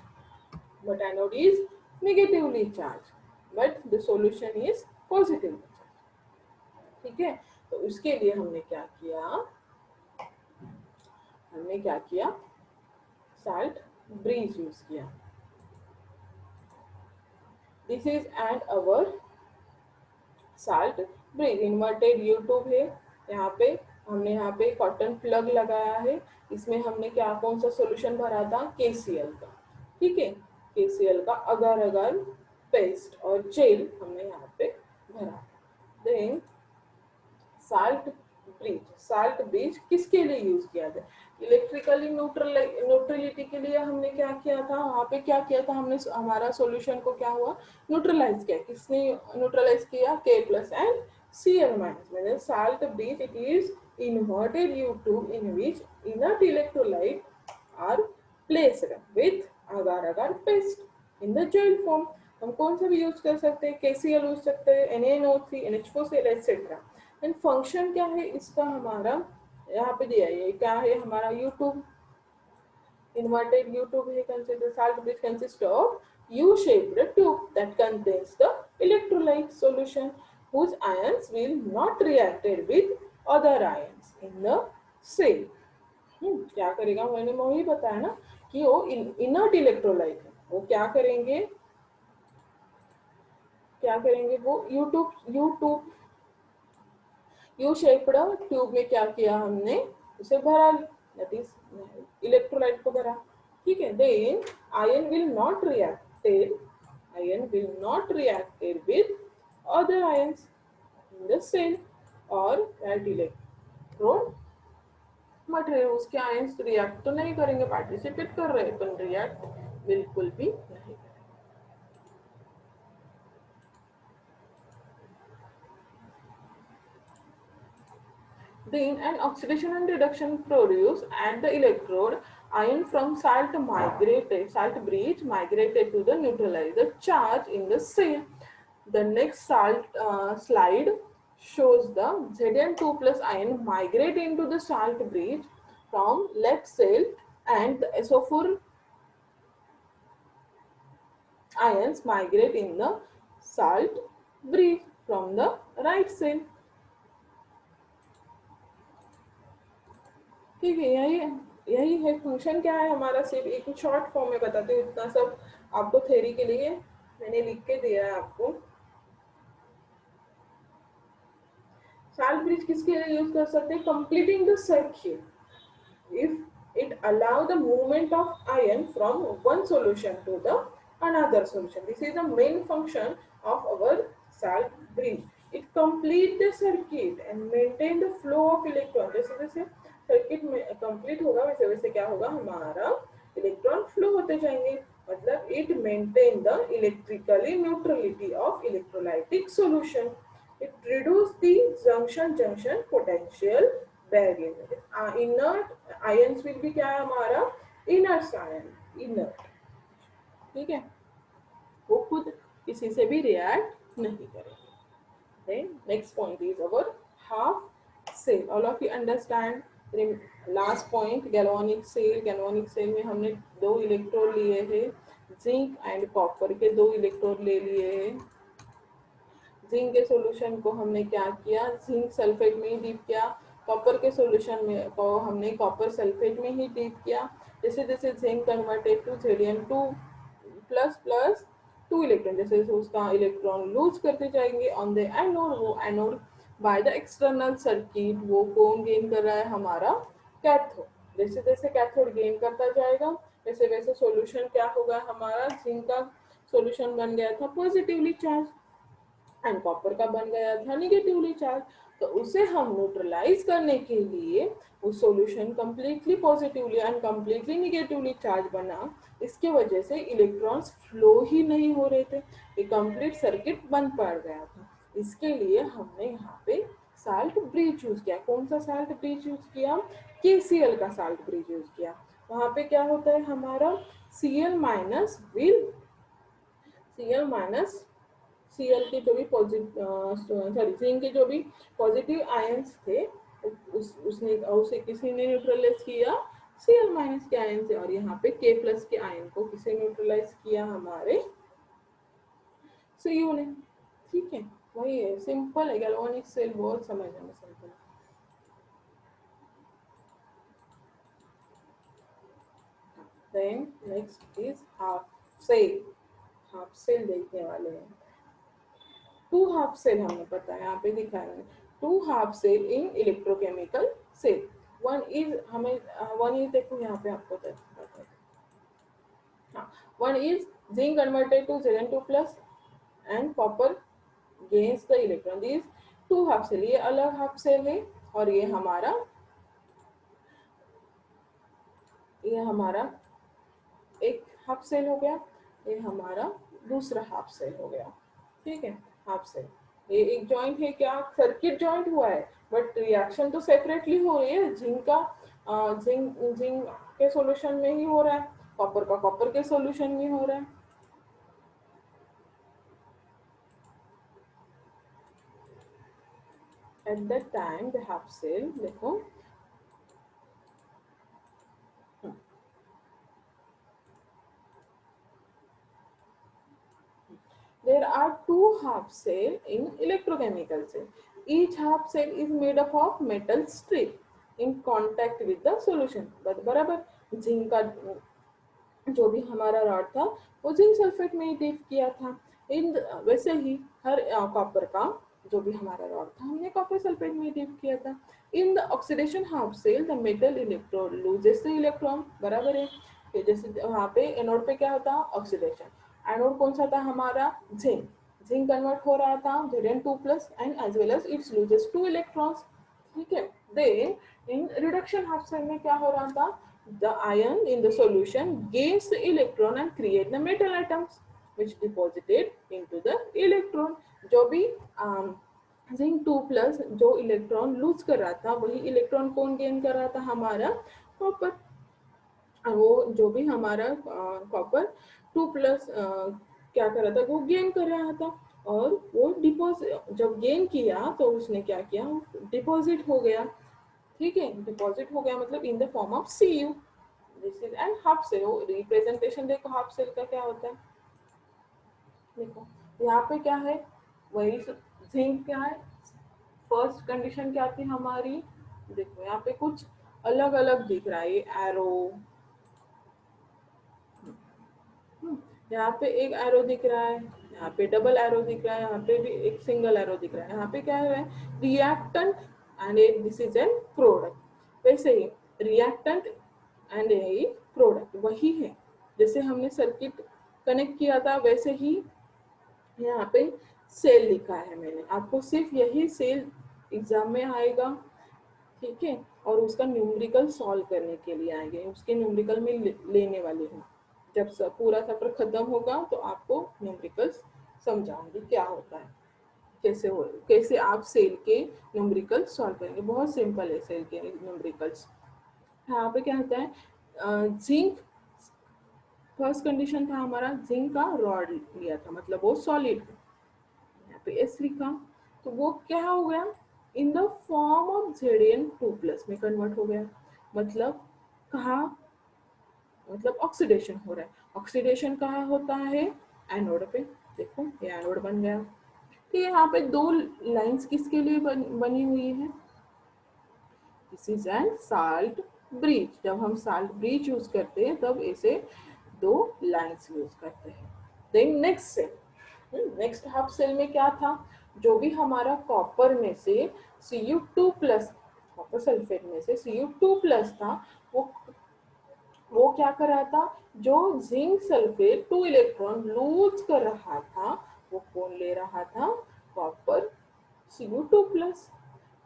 but anode is negatively charged, but the solution is positively charged. ठीक है, तो उसके लिए हमने क्या किया, साल्ट ब्रिज यूज किया. This is and our salt bridge. Inverted you tube है, यहाँ पे हमने यहाँ पे कॉटन प्लग लगाया है, इसमें हमने क्या कौन सा सॉल्यूशन भरा था, KCl का. ठीक है, KCl का अगर अगर पेस्ट और जेल हमने यहाँ पे भरा. देन साल्ट ब्रिज किसके लिए यूज किया था, इलेक्ट्रिकली न्यूट्रलिटी के लिए. हमने क्या किया था वहाँ पे, क्या किया था हमने, हमारा सॉल्यूशन को क्या हुआ, न्यूट्रलाइज किया. किसने न्यूट्रलाइज किया, K plus and Cl minus. मैंने salt bridge, it is inverted U tube in which inert electrolyte are placed with agar agar paste in the gel form. हम कौन सा भी यूज कर सकते हैं, KCl यूज सकते हैं, NaNO3, NH4Cl etcetera. And function क्या है इसका, हमारा यहाँ पे दिया है, क्या है हमारा U2, inverted U2 है, consider salt bridge consists of U-shaped tube that contains the electrolyte solution whose ions will not reacted with other ions in the cell. क्या करेगा, मैंने वही बताया ना कि वो इनर्ट इलेक्ट्रोलाइट है, वो क्या करेंगे वो U2 यू शेप्ड ट्यूब में क्या किया हमने, उसे भरा, दैट इज इलेक्ट्रोलाइट को भरा. ठीक है, then ion will not reacted with other ions in the cell और दैट इलेक्ट्रोन मटेरियल, उसके आयंस रिएक्ट तो नहीं करेंगे, पार्टिसिपेट कर रहे हैं पर रिएक्ट बिल्कुल भी नहीं. Then an oxidation and reduction produced at the electrode, ion from salt bridge migrated to the neutralizer charge in the cell. The next slide shows the Zn2 plus ion migrate into the salt bridge from left cell and the SO4 ions migrate in the salt bridge from the right cell. ठीक है, यही है function. क्या है हमारा, सिर्फ एक short form में बताते हूँ, इतना सब आपको थ्योरी के लिए मैंने लिख के दिया है आपको. साल्ट ब्रिज किसके लिए यूज कर सकते हैं, completing the circuit if it allow the movement of ion from one solution to the another solution. This is the main function of our salt bridge. It complete the circuit and maintain the flow of electron. जैसे जैसे circuit में complete होगा वैसे वैसे क्या होगा, हमारा electron flow होते जाएंगे. मतलब it maintain the electrically neutrality of electrolytic solution, it reduce the junction junction potential barrier. Inert ions will भी क्या है हमारा, इनर्ट आयन, इनर्ट, ठीक है, वो खुद किसी से भी रिएक्ट नहीं करेंगे। Then next point is our half cell. All of you understand? Last point galvanic cell. Galvanic cell में हमने दो इलेक्ट्रोड लिए हैं, जिंक एंड कॉपर के दो इलेक्ट्रोड ले लिए हैं। जिंक के सॉल्यूशन को हमने क्या किया, जिंक सल्फेट में ही डीप किया। कॉपर के सॉल्यूशन में को हमने कॉपर सल्फेट में ही डीप किया। जैसे जैसे zinc converted to Zn2 plus plus two electron, जैसे जैसे उसका इलेक्ट्रॉन लूज करते जाएंगे ऑन द एनोड, वो anode by the external circuit वो कौन गेन कर रहा है, हमारा कैथोड। जैसे जैसे कैथोड गेन करता जाएगा वैसे वैसे सॉल्यूशन क्या होगा, हमारा जिंक का सॉल्यूशन बन गया था पॉजिटिवली चार्ज एंड कॉपर का बन गया था निगेटिवली चार्ज। तो उसे हम न्यूट्रलाइज करने के लिए उस solution completely positively and completely negatively charge बना, इसके वजह से इलेक्ट्रॉन्स फ्लो ही नहीं हो रहे थे, एक कंप्लीट सर्किट बंद पड़ गया था। इसके लिए हमने यहाँ पे साल्ट ब्रिज यूज किया। कौन सा साल्ट ब्रिज यूज किया, KCl का साल्ट ब्रिज यूज किया। वहां पे क्या होता है हमारा Cl माइनस विल Cl के जो भी सॉरी जिंक के जो भी पॉजिटिव आयंस थे उसे किसी ने न्यूट्रलाइज किया Cl माइनस के आयन से, और यहाँ पे K प्लस के आयन को किसे न्यूट्रलाइज किया, हमारे Cu ने। ठीक है, वही है, सिंपल है, गैल्वानिक सेल बहुत समझने में सिंपल है। Then next is half cell. Half cell देखने वाले हैं। टू हाफ सेल हमें पता है, यहाँ पे दिखा है two half cell in electrochemical cell. One is हमें वन इज देखो यहाँ पे आपको पता है, हाँ, one is zinc converted to Zn2 plus and copper gains the electron, this two half cell, ये अलग हाफ सेल है, और ये हमारा एक हाफ सेल हो गया, ये हमारा दूसरा हाफ सेल हो गया। ठीक है, हाफ सेल ये एक जॉइंट है, क्या सर्किट जॉइंट हुआ है, बट रिएक्शन तो सेपरेटली हो रही है। जिंक का जिंक के सॉल्यूशन में ही हो रहा है, कॉपर का कॉपर के सॉल्यूशन में हो रहा है। At that time the half cell देखो, there are two half cell in electrochemical cell. Each half cell is made up of metal strip in contact with the solution. बराबर, zinc का जो भी हमारा रॉड था वो जिंक सल्फेट में ही डिप किया था। इन वैसे ही हर कॉपर का जो भी हमारा रॉड था हमने कॉपर सल्फेट में डिप किया था। In the oxidation half cell the metal electrode loses the electron, बराबर है। जैसे वहाँ पे एनोड पे क्या होता है ऑक्सीडेशन, एनोड कौन सा था हमारा जिंक, जिंक कन्वर्ट हो रहा था Zn2 plus and as well as it's loses 2 electrons. ठीक है, then in reduction half cell में क्या हो रहा था, the ion in the solution gains the electron and create the metal atoms which deposited into the electron। जो भी zinc 2 plus जो इलेक्ट्रॉन लूज कर रहा था वही इलेक्ट्रॉन कौन गेन कर रहा था, हमारा कॉपर। वो जो भी हमारा कॉपर 2 प्लस क्या कर रहा था, वो गेन कर रहा था, और वो डिपोजिट जब गेन किया तो उसने क्या किया, डिपॉजिट हो गया। ठीक है, डिपॉजिट हो गया मतलब in the form of Cu। This is and half cell, representation देखो हाफ सेल का क्या होता है। देखो यहाँ पे क्या है, वही जिंक क्या है, फर्स्ट कंडीशन क्या थी हमारी, देखो यहाँ पे कुछ अलग अलग दिख रहा है, ये एरो, यहाँ पे एक एरो दिख रहा है, यहाँ पे डबल एरो दिख रहा है, यहाँ पे भी एक सिंगल एरो दिख रहा है। यहाँ पे क्या है, reactant and this is N product. वैसे ही रिएक्टेंट एंड यही प्रोडक्ट वही है, जैसे हमने सर्किट कनेक्ट किया था वैसे ही यहाँ पे सेल लिखा है मैंने, आपको सिर्फ यही सेल एग्जाम में आएगा। ठीक है, और उसका न्यूमेरिकल सॉल्व करने के लिए आएंगे, उसके न्यूमेरिकल में लेने वाली हूँ। जब पूरा चैप्टर खत्म होगा तो आपको न्यूमेरिकल्स समझाऊंगी क्या होता है, कैसे आप सेल के न्यूमेरिकल्स सॉल्व करेंगे। बहुत सिंपल है सेल के न्यूमेरिकल्स। यहाँ पे क्या होता है, जिंक फर्स्ट कंडीशन था हमारा, जिंक का रॉड लिया था, मतलब वो सॉलिड। यहाँ पे एस लिखा, तो वो क्या हो गया, इन द फॉर्म ऑफ Zn2+ में कन्वर्ट हो गया। मतलब कहा, मतलब ऑक्सीडेशन हो रहा है। ऑक्सीडेशन कहाँ होता है, एनोड पे। देखो ये एनोड बन गया। ठीक है, यहाँ पे दो लाइंस किसके लिए बनी हुई है, this is N salt bridge. जब हम साल्ट ब्रिज यूज करते हैं तब ऐसे दो लाइंस यूज करते हैं। Then next cell, next half cell में क्या था, जो भी हमारा कॉपर में से Cu2+, कॉपर सल्फेट में से Cu2+ था, वो क्या कर रहा था, जो जिंक सल्फेट 2 इलेक्ट्रॉन लूज कर रहा था, वो कौन ले रहा था, कॉपर Cu2+।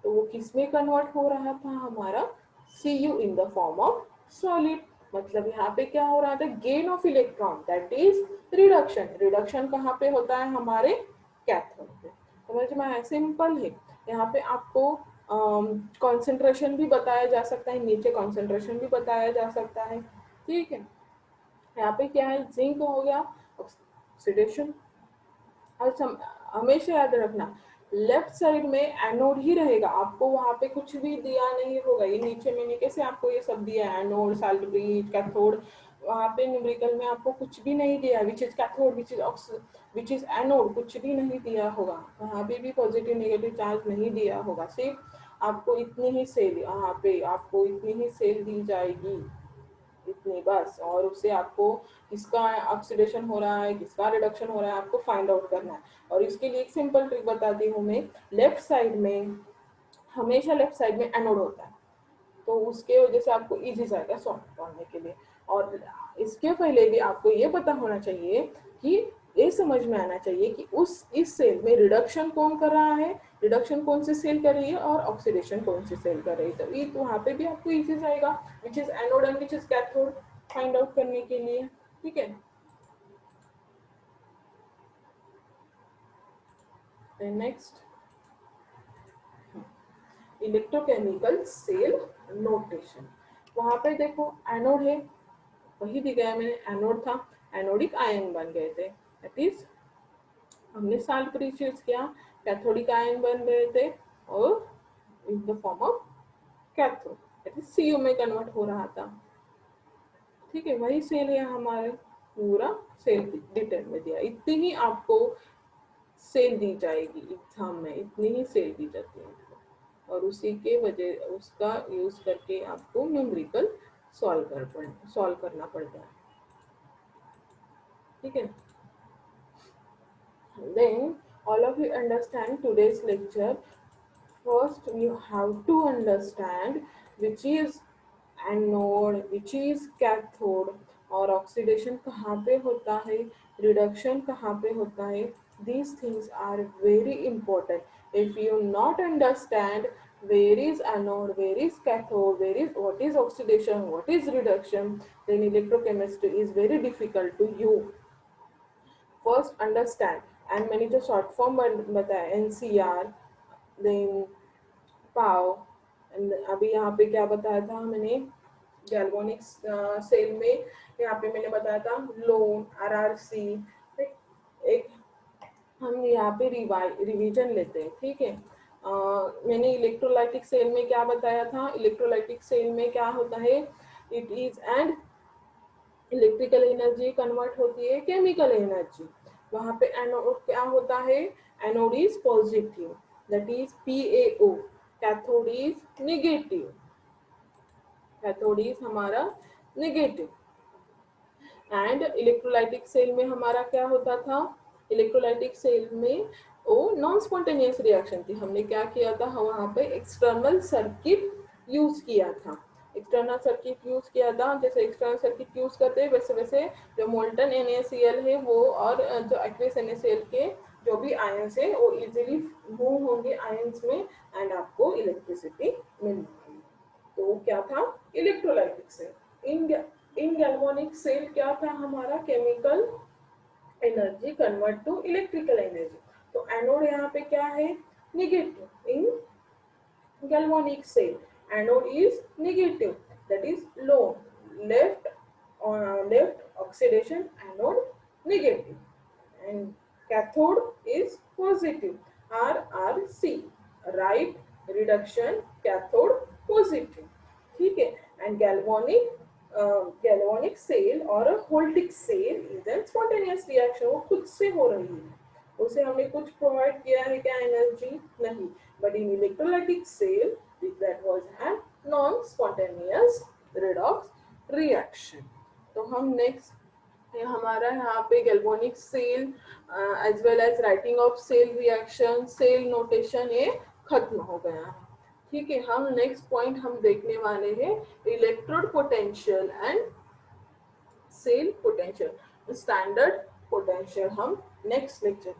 तो वो किस में कन्वर्ट हो रहा था, हमारा Cu in the form of solid. मतलब यहाँ पे क्या हो रहा था, gain of electron, that is reduction. Reduction कहाँ पे होता है, हमारे कैथोड पे। समझ में आया, सिंपल है। यहाँ पे आपको कॉन्सेंट्रेशन भी बताया जा सकता है, नीचे कॉन्सेंट्रेशन भी बताया जा सकता है। ठीक है, यहाँ पे क्या है, जिंक हो गया ऑक्सीडेशन। और हमेशा याद रखना, लेफ्ट साइड में एनोड ही रहेगा, आपको वहां पे कुछ भी दिया नहीं होगा। ये नीचे में कैसे आपको ये सब दिया है, एनोड, साल्ट ब्रिज, कैथोड, वहां पे न्यूमेरिकल में आपको कुछ भी नहीं दिया, which is cathode, which is anode, कुछ भी नहीं दिया होगा। वहां पे भी पॉजिटिव नेगेटिव चार्ज नहीं दिया होगा, सिर्फ आपको इतनी ही सेल, यहाँ पे आपको इतनी ही सेल दी जाएगी, इतनी बस। और उससे आपको किसका ऑक्सीडेशन हो रहा है, किसका रिडक्शन हो रहा है, आपको फाइंड आउट करना है। और इसके लिए एक सिंपल ट्रिक बताती हूँ मैं। लेफ्ट साइड में, हमेशा लेफ्ट साइड में एनोड होता है, तो उसके वजह से आपको इजी जाएगा सॉल्व करने के लिए। और इसके पहले भी आपको ये पता होना चाहिए कि ये समझ में आना चाहिए कि इस सेल में रिडक्शन कौन कर रहा है, रिडक्शन कौन सी सेल कर रही है, और ऑक्सीडेशन कौन सी सेल कर रही है। तो ये तो वहाँ पे भी आपको इजी जाएगा, which is anode and which is cathode, find out करने के लिए। ठीक है, नेक्स्ट इलेक्ट्रोकेमिकल सेल नोटेशन। वहां पे देखो एनोड है, वही दिखाया मैंने, एनोड था, एनोडिक आयन बन गए थे, दैट इज हमने साल्ट ब्रिज यूज किया, कैथोडिक आयन बन गए थे, और इन the form of cathode, that is Cu में कन्वर्ट हो रहा था। ठीक है, वही सेल है हमारे, पूरा सेल डिटेल में दिया। इतनी ही आपको सेल दी जाएगी एग्जाम में, इतनी ही सेल दी जाती है, और उसी के वजह उसका यूज करके आपको न्यूमेरिकल सॉल्व करना पड़ता है। ठीक है, then all of you understand today's lecture. First you have to understand which is anode, which is cathode, और ऑक्सीडेशन कहाँ पे होता है, रिडक्शन कहाँ पे होता है। These things are very important. If you not understand where is anode, where is cathode, where is what is oxidation, what is reduction, then electrochemistry is very difficult to you. First understand, and मैंने जो short form बताया NCR, then पाव, अभी यहाँ पे क्या बताया था मैंने, गैल्वेनिक सेल में यहाँ पे मैंने बताया था लोन, RRC। एक हम यहाँ पे रिवीजन लेते हैं। ठीक है, मैंने इलेक्ट्रोलाइटिक सेल में क्या बताया था, इलेक्ट्रोलाइटिक सेल में क्या होता है, it is and electrical energy convert होती है केमिकल एनर्जी। वहां पे एनोड क्या होता है, anode is positive, that is PaO, cathode is negative, cathode is हमारा नेगेटिव। एंड इलेक्ट्रोलाइटिक सेल में हमारा क्या होता था, इलेक्ट्रोलाइटिक सेल में वो नॉन स्पॉन्टेनियस रिएक्शन थी। हमने क्या किया था, वहां पे एक्सटर्नल सर्किट यूज किया था, एक्सटर्नल सर्किट यूज किया था। जैसे एक्सटर्नल सर्किट यूज करते हैं वैसे वैसे जो मोल्टन NaCl है वो, और जो एक्वियस NaCl के जो भी आयंस है वो इजीली मूव होंगे आयंस में, एंड आपको इलेक्ट्रिसिटी मिलेगी। तो क्या था, electrolytic cell. In in galvanic cell क्या था हमारा, chemical energy convert to electrical energy. तो एनोड यहाँ पे क्या है, negative. In galvanic cell, anode is negative, that is low, left left oxidation, anode negative, and cathode is positive, RRC, right reduction cathode positive, ठीक है। And galvanic cell और voltaic cell is an spontaneous reaction, वो खुद से हो रही है, उसे हमने कुछ प्रोवाइड किया है क्या, एनर्जी नहीं, but in electrolytic cell that was an non spontaneous redox reaction. तो हम नेक्स्ट हमारा यहाँ पे galvanic cell as well as writing of cell reaction, cell notation ये खत्म हो गया है, ठीक है। हम नेक्स्ट पॉइंट हम देखने वाले हैं electrode potential and cell potential, standard potential हम नेक्स्ट लेक्चर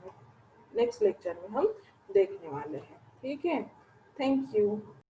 में हम देखने वाले हैं, ठीक है। Thank you.